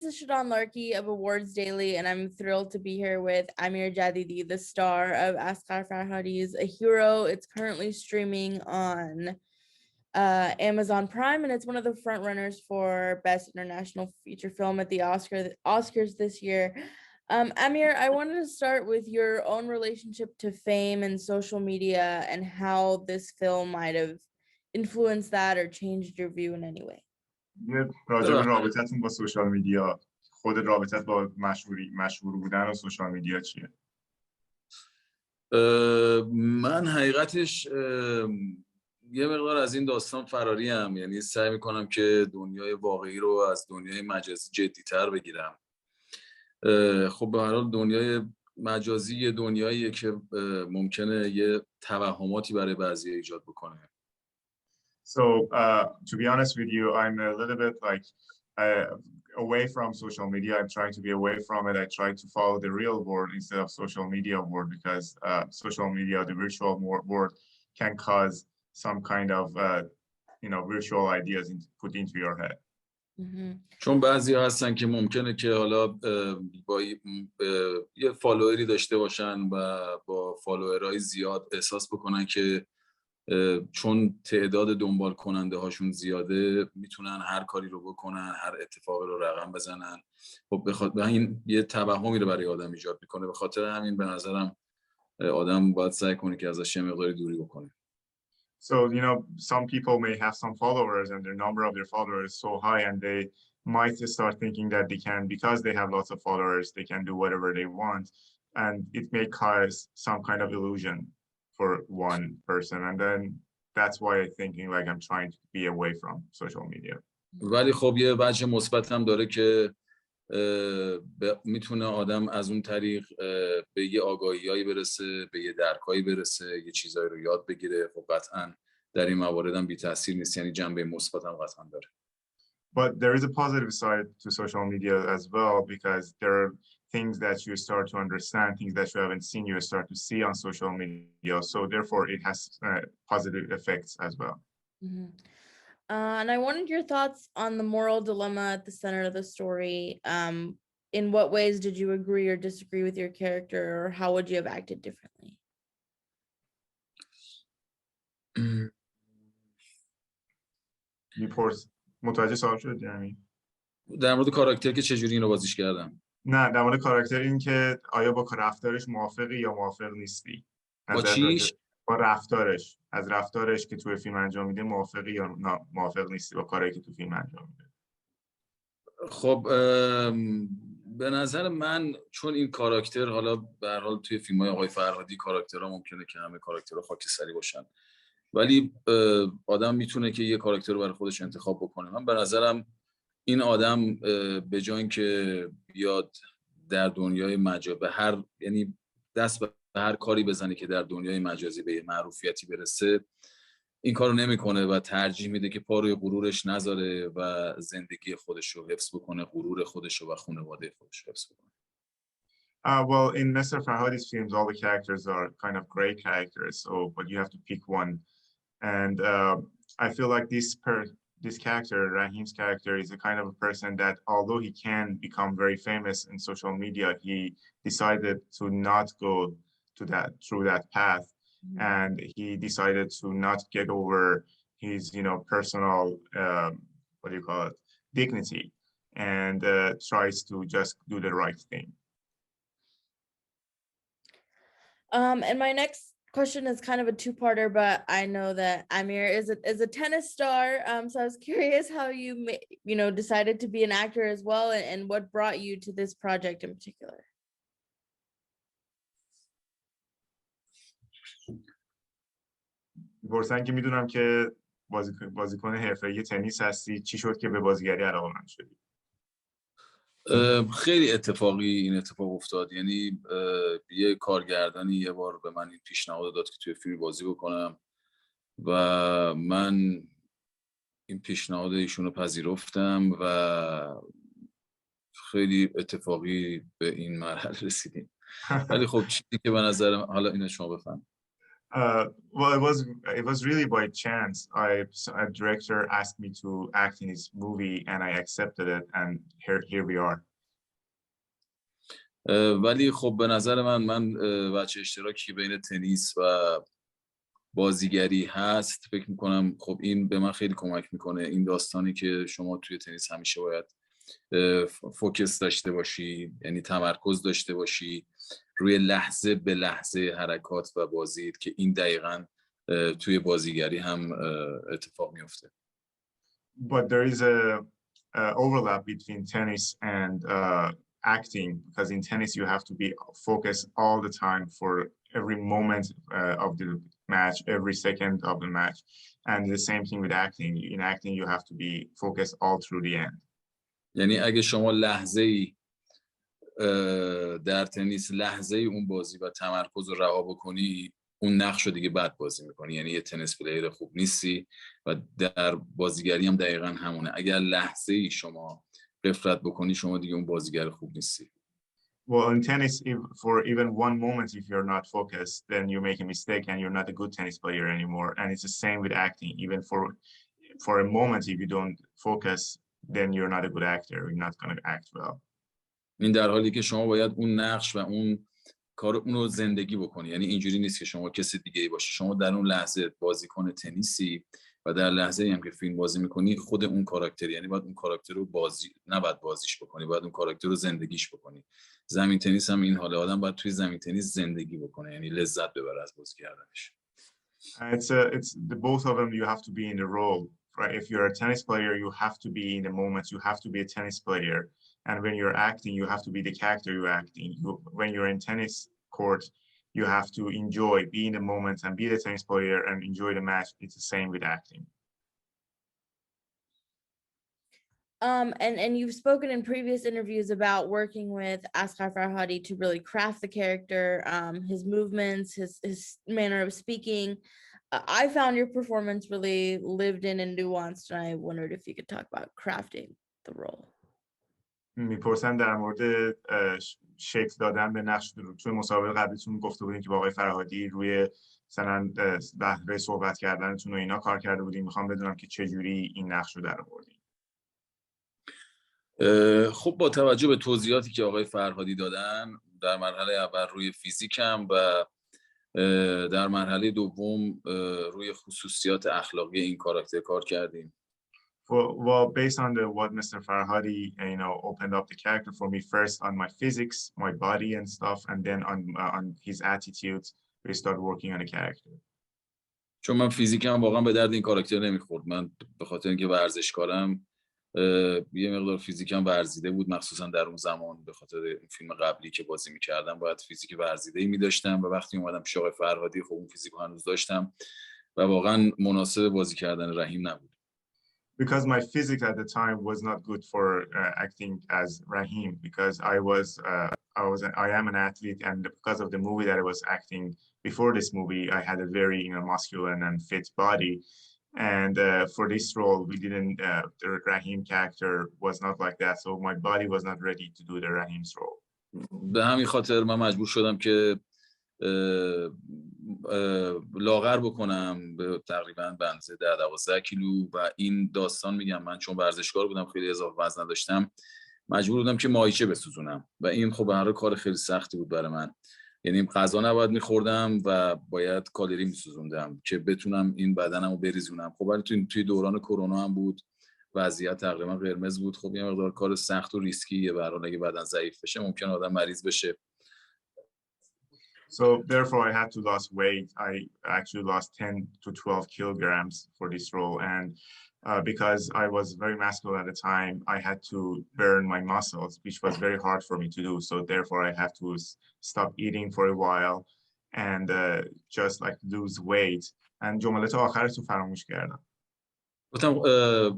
is Shadon Larkey of Awards Daily, and I'm thrilled to be here with Amir Jadidi, the star of Asghar Farhadi's A Hero. It's currently streaming on Amazon Prime, and it's one of the front runners for Best International Feature Film at the Oscars this year. Amir, I wanted to start with your own relationship to fame and social media and how this film might have influenced that or changed your view in any way. یه راجع به رابطتون با سوشال میدیا، خود رابطت با مشهور بودن و سوشال میدیا چیه؟ من حقیقتش یه مقدار از این داستان فراریم، یعنی سعی میکنم که دنیای واقعی رو از دنیای مجازی جدی‌تر بگیرم. خب به هر حال دنیای مجازی یه دنیاییه که ممکنه یه توهماتی برای بعضی ایجاد بکنه. So, to be honest with you, I'm a little bit like away from social media. I'm trying to be away from it. I try to follow the real world instead of social media world because social media, the virtual world, can cause some kind of, virtual ideas put into your head. چون بعضی هستن که ممکنه که حالا با یه فالووری داشته باشن و با فالوورهای زیاد احساس بکنن که چون تعداد دنبال کننده هاشون زیاده میتونن هر کاری رو بکنن، هر اتفاقی رو رقم بزنن. خب به این یه توهمی رو برای آدم ایجاد میکنه. به خاطر همین به نظرم آدم باید سعی کنه که ازش یه مقداری دوری بکنه. So, some people may have some followers and the number of their followers is so high and they might start thinking that they can, because they have lots of followers, they can do whatever they want. And it may cause some kind of illusion for one person. And then that's why I'm thinking like I'm trying to be away from social media. ولی خب یه وجه مثبت هم داره که میتونه آدم از اون طریق به یه آگاهیایی برسه، به یه درکایی برسه، یه چیزایی رو یاد بگیره. خب قطعا در این موارد هم بی تاثیر نیست، یعنی جنبه مثبت هم قطعا داره. But there is a positive side to social media as well, because there are things that you start to understand, things that you haven't seen, you start to see on social media. So therefore it has positive effects as well. Mm-hmm. And I wanted your thoughts on the moral dilemma at the center of the story. In what ways did you agree or disagree with your character, or how would you have acted differently? متوجه سوال شد یعنی؟ در مورد کاراکتر که چجوری اینو بازیش کردم؟ نه، در مورد کاراکتر این که آیا با رفتارش موافقی یا موافق نیستی؟ با چیش؟ با رفتارش، از رفتارش که توی فیلم انجام میده موافقی یا موافق نیستی با کاری که تو فیلم انجام میده؟ خب به نظر من چون این کاراکتر حالا به هر حال توی فیلم‌های آقای فرهادی کاراکترها ممکنه که همه کاراکترها خاکستری باشن، ولی آدم میتونه که یه کاراکتر رو برای خودش انتخاب بکنه. من به نظرم این آدم به جای اینکه بیاد در دنیای مجازی یعنی دست به هر کاری بزنه که در دنیای مجازی به معروفیتی برسه، این کارو نمیکنه و ترجیح میده که پا روی غرورش نذاره و زندگی خودش رو حفظ بکنه، غرور خودش رو و خانواده خودش رو حفظ بکنه. Well, in Mr. Farhadi's films, all the characters are kind of great characters, but you have to pick one. And I feel like this character, Rahim's character, is a kind of a person that, although he can become very famous in social media, he decided to not go through that path. And he decided to not get over his, personal, dignity, and tries to just do the right thing. And my next question is kind of a two-parter, but I know that Amir is a tennis star. So I was curious how you decided to be an actor as well, and what brought you to this project in particular. پرسن که میدونم که بازیکن حرفه‌ای تنیس هستی، چی شد که به بازیگری علاقه‌مند شدی؟ خیلی اتفاقی این اتفاق افتاد. یعنی یه کارگردانی یه بار به من این پیشنهاد داد که توی فیلم بازی بکنم و من این پیشنهاد ایشون رو پذیرفتم و خیلی اتفاقی به این مرحله رسیدیم. ولی خب چیزی که به نظرم، حالا اینو شما بفهم. Well, it was really by chance. A director asked me to act in his movie, and I accepted it, and here we are. ولی خب به نظر من بچه اشتراکی بین تنیس و بازیگری هست فکر میکنم خب این به من خیلی کمک میکنه. این داستانی که شما توی تنیس همیشه باید فوکس داشته باشی، یعنی تمرکز داشته باشی روی لحظه به لحظه حرکات و بازیت، که این دقیقاً توی بازیگری هم اتفاق میفته. But there is a overlap between tennis and acting, because in tennis you have to be focused all the time for every moment of the match, every second of the match, and the same thing with acting. In acting you have to be focused all through the end. یعنی اگه شما لحظه‌ای در تنیس لحظه‌ای اون بازی و تمرکز رو رها بکنی، اون نقش رو دیگه بد بازی میکنی، یعنی یه تنیس پلیر خوب نیستی. و در بازیگری هم دقیقاً همونه، اگر لحظه‌ای شما غفلت بکنی شما دیگه اون بازیگر خوب نیستی. Well, in tennis, if for even one moment, if you're not focused, then you make a mistake and you're not a good tennis player anymore. And it's the same with acting. Even for a moment, if you don't focus, then you're not a good actor. You're not going to act well. این در حالی که شما باید اون نقش و اون کار اون رو زندگی بکنی. یعنی اینجوری نیست که شما کسی دیگه ای باشی، شما در اون لحظه بازیکن تنیسی و در لحظه هم که فیلم بازی میکنی خود اون کاراکتر، یعنی باید اون کاراکتر رو نباید بازیش بکنی، باید اون کاراکتر رو زندگیش بکنی. زمین تنیس هم این حاله، آدم باید توی زمین تنیس زندگی بکنه، یعنی لذت ببره از بازی کردنش. It's the both of them. You have to be in the role, right? If you're a tennis player, you have to be in the moment. You have to be a tennis player. And when you're acting, you have to be the character you're acting. When you're in tennis court, you have to enjoy, be in the moment and be the tennis player and enjoy the match. It's the same with acting. And you've spoken in previous interviews about working with Asghar Farhadi to really craft the character, his movements, his manner of speaking. I found your performance really lived in and nuanced, and I wondered if you could talk about crafting the role. میپرسن در مورد شکل دادن به نقش. توی مسابقه قبلیتون گفته بودین که با آقای فرهادی روی مثلا بهره صحبت کردنتون و اینا کار کرده بودین. میخوام بدونم که چه جوری این نقش رو در آوردین. خب با توجه به توضیحاتی که آقای فرهادی دادن، در مرحله اول روی فیزیکم و در مرحله دوم روی خصوصیات اخلاقی این کاراکتر کار کردیم. Well, based on what Mr. Farhadi, opened up the character for me, first on my physics, my body and stuff, and then on his attitudes, we started working on the character. چون من فیزیکم واقعا به درد این کاراکتر نمیخورد. من به خاطر اینکه ورزشکارم یه مقدار فیزیکم ورزیده بود، مخصوصا در اون زمان به خاطر این فیلم قبلی که بازی میکردم باید فیزیک ورزیده‌ای می‌داشتم و وقتی اومدم پیش آقای فرهادی خب اون فیزیکو هنوز داشتم و واقعا مناسب بازی کردن رحیم نبود. Because my physics at the time was not good for acting as Rahim, because I am an athlete, and because of the movie that I was acting before this movie, I had a very masculine and fit body. And for this role, we didn't. The Rahim character was not like that, so my body was not ready to do the Rahim's role. به همین خاطر من مجبور شدم که لاغر بکنم به تقریبا بنزه 10-12 کیلو و این داستان میگم من چون ورزشکار بودم خیلی اضافه وزن داشتم مجبور بودم که ماهیچه بسوزونم و این خب به هر حال کار خیلی سختی بود برای من. یعنی غذا نباید میخوردم و باید کالری میسوزوندم که بتونم این بدنمو بریزونم. خب ولی توی دوران کرونا هم بود، وضعیت تقریبا قرمز بود. خب یه مقدار کار سخت و ریسکیه، به هر حال اگه بدن ضعیف بشه ممکن آدم مریض بشه. So therefore, I had to lose weight. I actually lost 10 to 12 kilograms for this role, and because I was very masculine at the time, I had to burn my muscles, which was very hard for me to do. So therefore, I had to stop eating for a while and just like lose weight. And جملات آخرش رو فراموش کردم. گفتم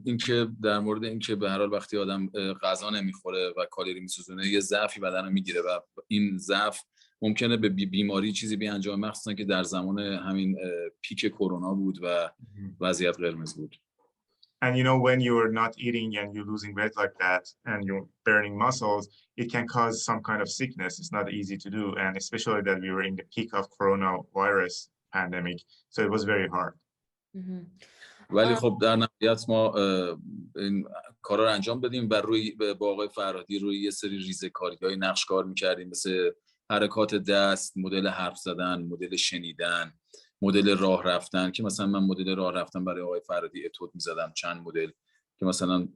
اینکه در مورد اینکه به هر حال وقتی آدم غذا نمیخوره و کالری میسوزونه یه ضعفی بدنو میگیره و این ضعف ممکنه به بیماری چیزی بیانجامه، مخصوصا که در زمان همین پیک کرونا بود و وضعیت قرمز بود. And when you're not eating and you're losing weight like that and you're burning muscles, it can cause some kind of sickness. It's not easy to do, and especially that we were in the peak of coronavirus pandemic. So it was very hard. Mhm. ولی خب در نهایت ما این کارا رو انجام دادیم و روی با آقای فرهادی روی یه سری ریزه‌کاری‌های نقش کار می‌کردیم، مثل حرکات دست، مدل حرف زدن، مدل شنیدن، مدل راه رفتن، که مثلا من مدل راه رفتن برای آقای فرهادی اتود می‌زدم، چند مدل که مثلا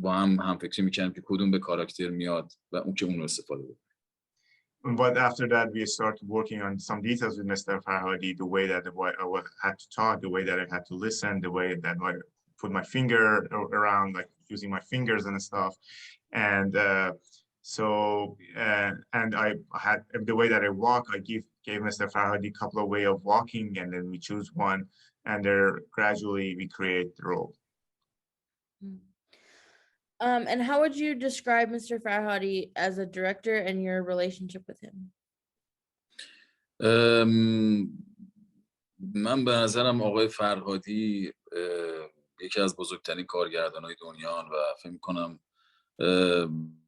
با هم فکری می‌کردیم که کدوم به کاراکتر میاد و اون که اون رو استفاده بود. But after that, we started working on some details with Mr. Farhadi, the way that I had to talk, the way that I had to listen, the way that I put my finger around, like using my fingers and stuff. And and I had the way that I walk, I gave Mr. Farhadi a couple of way of walking, and then we choose one, and there gradually we create the role. And how would you describe Mr. Farhadi as a director and your relationship with him? من به نظرم آقای فرهادی یکی از بزرگترین کارگردان‌های دنیا و فکر می‌کنم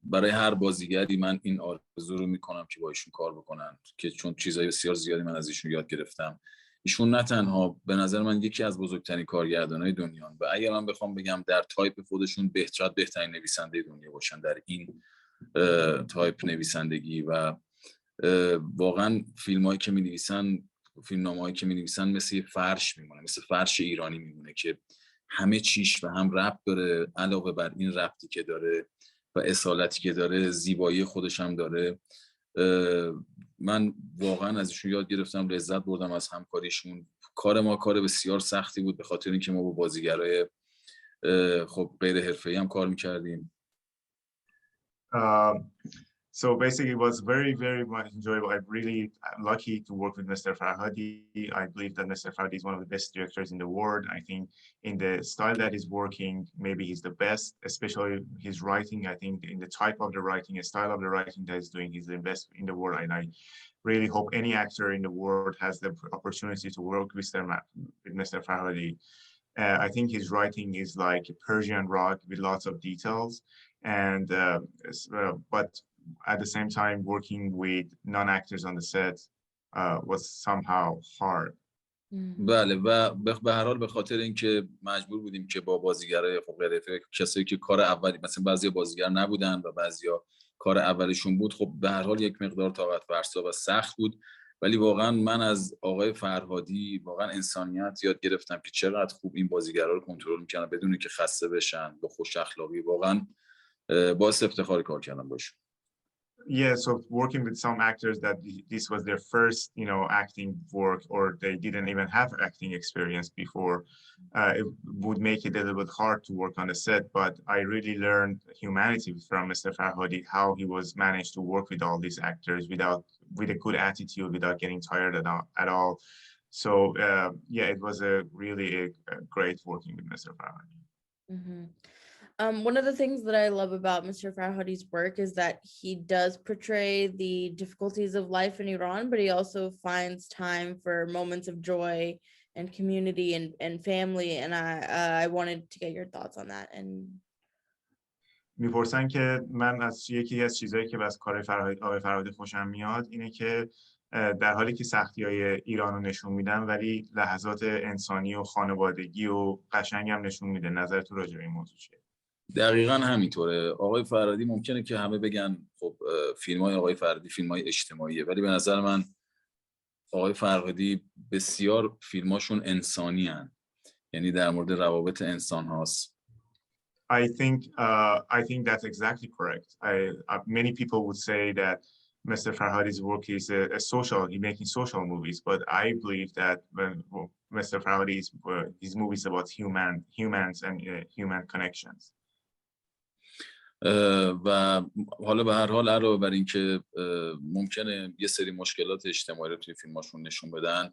برای هر بازیگری من این آرزو رو می‌کنم که با ایشون کار بکنن، که چون چیزای بسیار زیادی من از ایشون یاد گرفتم. ایشون نه تنها به نظر من یکی از بزرگترین کارگردان‌های دنیا و اگر من بخوام بگم در تایپ خودشون بهترین نویسنده دنیا باشن در این تایپ نویسندگی، و واقعا فیلمایی که می‌نویسن، فیلمنامه‌هایی که می‌نویسن مثل فرش میمونه، مثل فرش ایرانی میمونه که همه چیش و هم ربط داره، علاوه بر این ربطی که داره و اصالتی که داره، زیبایی خودش هم داره. من واقعا از ایشون یاد گرفتم، لذت بردم از همکاریشون. کار ما کار بسیار سختی بود به خاطر اینکه ما با بازیگرای خب غیر حرفه‌ای هم کار می‌کردیم. So basically, it was very, very much enjoyable. I'm really lucky to work with Mr. Farhadi. I believe that Mr. Farhadi is one of the best directors in the world. I think in the style that he's working, maybe he's the best, especially his writing. I think in the type of the writing, a style of the writing that he's doing, he's the best in the world. And I really hope any actor in the world has the opportunity to work with Mr. Farhadi. I think his writing is like Persian rock with lots of details. And but at the same time, working with non-actors on the set was somehow hard. بله و به هر حال به خاطر اینکه مجبور بودیم که با بازیگرای خب غیر حرفه‌ای، کسایی که کار اولی مثلا بعضی بازیگر نبودن و بعضیا کار اولشون بود، خب به هر حال یک مقدار طاقت فرسا و سخت بود. ولی واقعا من از آقای فرهادی واقعا انسانیت یاد گرفتم که چقدر خوب این بازیگرا رو کنترل می‌کنن بدون اینکه خسته بشن، با خوش اخلاقی. واقعا باعث افتخار کار کردم باشون. Yeah, so working with some actors that this was their first, acting work, or they didn't even have acting experience before, it would make it a little bit hard to work on the set. But I really learned humanity from Mr. Farhadi, how he was managed to work with all these actors with a good attitude, without getting tired at all. So yeah, it was really a great working with Mr. Farhadi. Mm-hmm. One of the things that I love about Mr. Farhadi's work is that he does portray the difficulties of life in Iran, but he also finds time for moments of joy and community and family. And I wanted to get your thoughts on that. And میپرسن که من از یکی از چیزایی که از کار آقای فرهادی خوشم میاد اینه که در حالی که سختی‌های ایران رو نشون میدن، ولی لحظات انسانی و خانوادگی و قشنگ هم نشون میده. نظر تو راجع به این موضوع چیه؟ دقیقاً همینطوره. آقای فرهادی ممکنه که همه بگن خب فیلم‌های آقای فرهادی فیلم‌های اجتماعیه، ولی به نظر من آقای فرهادی بسیار فیلماشون انسانی هن. یعنی در مورد روابط انسان هاست. I think that's exactly correct. Many people would say that Mr. Farhadi's work is he's making social movies, but I believe that when Mr. Farhadi's his movies about humans and human connections. و حالا به هر حال علاوه بر این که ممکنه یه سری مشکلات اجتماعی رو توی فیلماشون نشون بدن،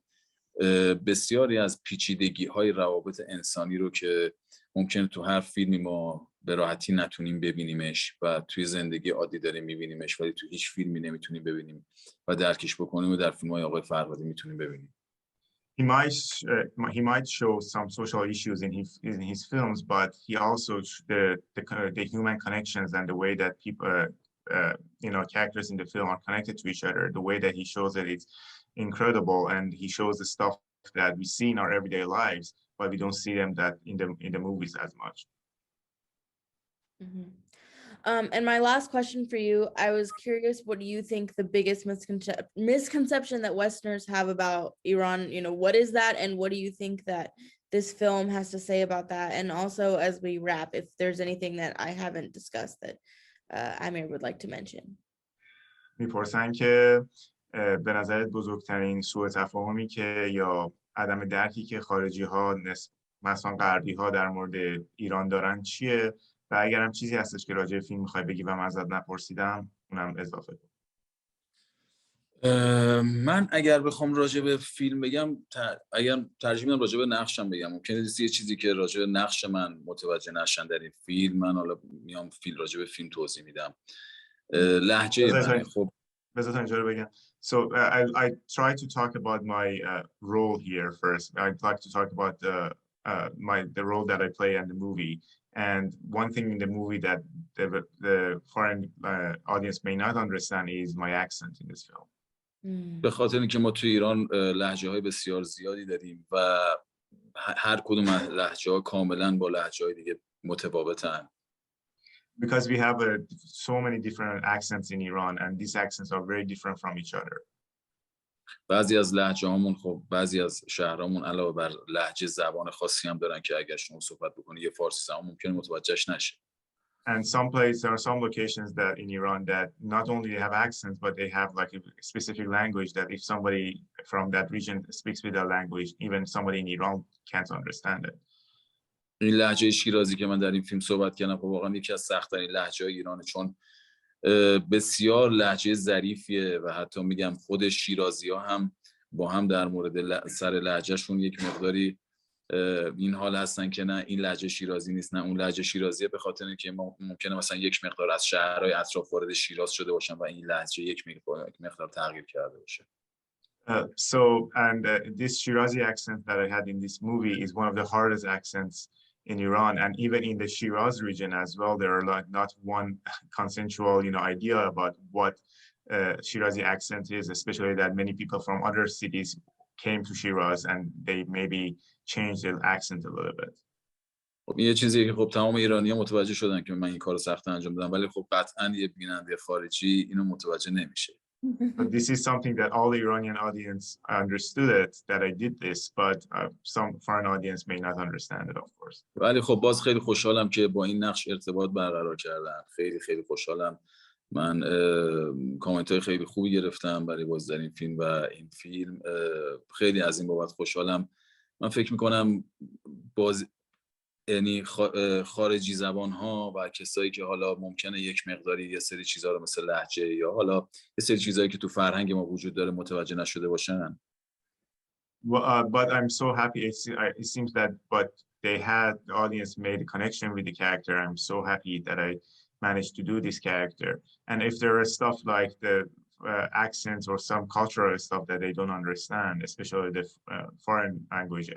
بسیاری از پیچیدگی‌های روابط انسانی رو که ممکنه تو هر فیلمی ما به راحتی نتونیم ببینیمش و توی زندگی عادی داریم میبینیمش، ولی تو هیچ فیلمی نمیتونیم ببینیم و درکش بکنیم و در فیلم‌های آقای فرهادی میتونیم ببینیم. He might show some social issues in his films, but he also the human connections and the way that people, characters in the film are connected to each other. The way that he shows it's incredible, and he shows the stuff that we see in our everyday lives, but we don't see them that in the movies as much. Mhm. And my last question for you, I was curious, what do you think the biggest misconception that Westerners have about Iran, you know, what is that? And what do you think that this film has to say about that? And also, as we wrap, if there's anything that I haven't discussed that Amir would like to mention. میپرسن که به نظرت بزرگترین سوء تفاهمی که یا عدم درکی که خارجی ها مثلا غربی ها در مورد ایران دارن چیه و اگر هم چیزی هستش که راجع به فیلم میخوای بگی و من ازت نپرسیدم اونم اضافه کن. من اگر بخوام راجع به فیلم بگم اگر ترجیح میدم راجع به نقشم بگم. ممکنه یه چیزی که راجع به نقش من متوجه نشن در این فیلم، من حالا میام راجع به فیلم توضیح میدم. لهجه من خب بذار اینجا رو بگم. So I try to talk about my role here first. I'd like to talk about the role that I play in the movie. And one thing in the movie that the foreign audience may not understand is my accent in this film. به خاطر اینکه ما تو ایران لهجه‌های بسیار زیادی داریم و هر کدوم لهجه‌ها کاملا با لهجه‌های دیگه متفاوتن. Because we have so many different accents in Iran and these accents are very different from each other. بعضی از لهجه‌هامون خب بعضی از شهرامون علاوه بر لهجه زبان خاصی هم دارن که اگر شما صحبت بکنی یه فارسی زبان ممکنه متوجهش نشه. And there are some locations that in Iran that not only have accents but they have like a specific language that if somebody from that region speaks with that language, even somebody in Iran can't understand it. این لهجه شیرازی که من در این فیلم صحبت کردم خب واقعا یکی از سخت‌ترین لهجه‌های ایرانه، چون بسیار لهجه ظریفیه و حتی میگم خود شیرازی‌ها هم با هم در مورد سر لهجهشون یک مقداری این حال هستن که نه این لهجه شیرازی نیست نه اون لهجه شیرازیه، به خاطر اینکه ممکنه مثلا یک مقدار از شهرهای اطراف وارد شیراز شده باشن و این لهجه یک مقدار تغییر کرده باشه. This Shirazi accent that I had in this movie is one of the hardest accents in Iran, and even in the Shiraz region as well, there are like not one consensual, idea about what Shirazi accent is, especially that many people from other cities came to Shiraz and they maybe changed their accent a little bit. خب یه چیزی که خب تمام ایرانی‌ها متوجه شدن که من این کارو سخت انجام دادم، ولی خب قطعاً یه بیننده خارجی اینو متوجه نمیشه. But this is something that all the Iranian audience understood it, that I did this, but some foreign audience may not understand it, of course. ولی خب باز خیلی خوشحالم که با این نقش ارتباط برقرار کردم. خیلی خیلی خوشحالم. من کامنت‌های خیلی خوبی گرفتم برای بازی در این فیلم و این فیلم خیلی از این بابت خوشحالم. من فکر می‌کنم یعنی خارجی زبان‌ها و کسایی که حالا ممکنه یک مقداری یه سری چیزا رو مثل لهجه یا حالا یه سری چیزایی که تو فرهنگ ما وجود داره متوجه نشده باشن. But I'm so happy. It seems that the audience made a connection with the character. I'm so happy that I managed to do this character. And if there are stuff like the accents or some cultural stuff that they don't understand, especially the foreign language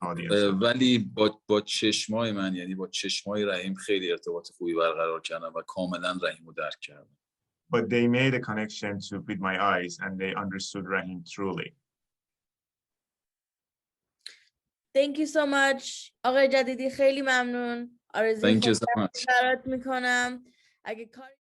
audience. ولی با چشمای من، یعنی با چشمای رحیم خیلی ارتباط خوبی برقرار کردم و کاملا رحیم رو درک کردم. But they made a connection with my eyes and they understood Rahim truly. Thank you so much. آقای جدیدی خیلی ممنون. آرزوی Thank you so much. برات میکنم. اگه کاری